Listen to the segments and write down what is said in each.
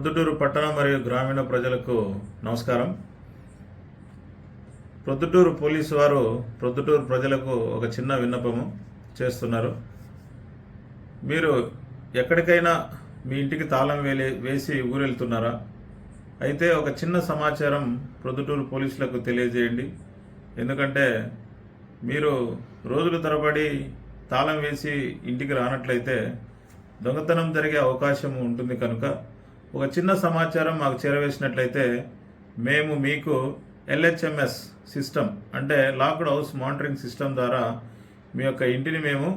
ప్రొద్దుటూరు పట్టణ మరియు గ్రామీణ ప్రజలకు నమస్కారం. ప్రొద్దుటూరు పోలీసు వారు ప్రొద్దుటూరు ప్రజలకు ఒక చిన్న విన్నపము చేస్తున్నారు. మీరు ఎక్కడికైనా మీ ఇంటికి తాళం వేసి ఊరెళ్తున్నారా? అయితే ఒక చిన్న సమాచారం ప్రొద్దుటూరు పోలీసులకు తెలియజేయండి. ఎందుకంటే మీరు రోజుల తరబడి తాళం వేసి ఇంటికి రానట్లయితే దొంగతనం జరిగే అవకాశం ఉంటుంది. కనుక ఒక చిన్న సమాచారం మాకు చేరవేసినట్లయితే మేము మీకు LHMS సిస్టమ్ అంటే లాక్డ్ హౌస్ మానిటరింగ్ సిస్టమ్ ద్వారా మీ యొక్క ఇంటిని మేము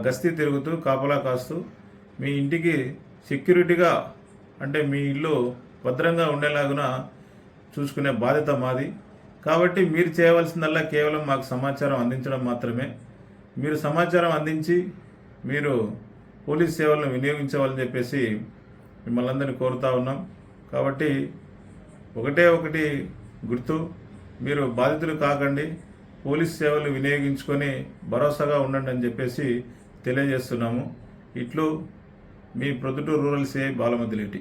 గస్తీ తిరుగుతూ కాపలా కాస్తూ మీ ఇంటికి సెక్యూరిటీగా అంటే మీ ఇల్లు భద్రంగా ఉండేలాగున చూసుకునే బాధ్యత మాది. కాబట్టి మీరు చేయవలసిందల్లా కేవలం మాకు సమాచారం అందించడం మాత్రమే. మీరు సమాచారం అందించి మీరు పోలీస్ సేవలను వినియోగించవాలని చెప్పేసి మిమ్మల్ని అందరినీ కోరుతా ఉన్నాం. కాబట్టి ఒకటి గుర్తు, మీరు బాధితులు కాకండి, పోలీస్ సేవలు వినియోగించుకొని భరోసాగా ఉండండి అని చెప్పేసి తెలియజేస్తున్నాము. ఇట్లు మీ ప్రొద్దుటూరు రూరల్ సిఐ బాలమద్దిలేటి.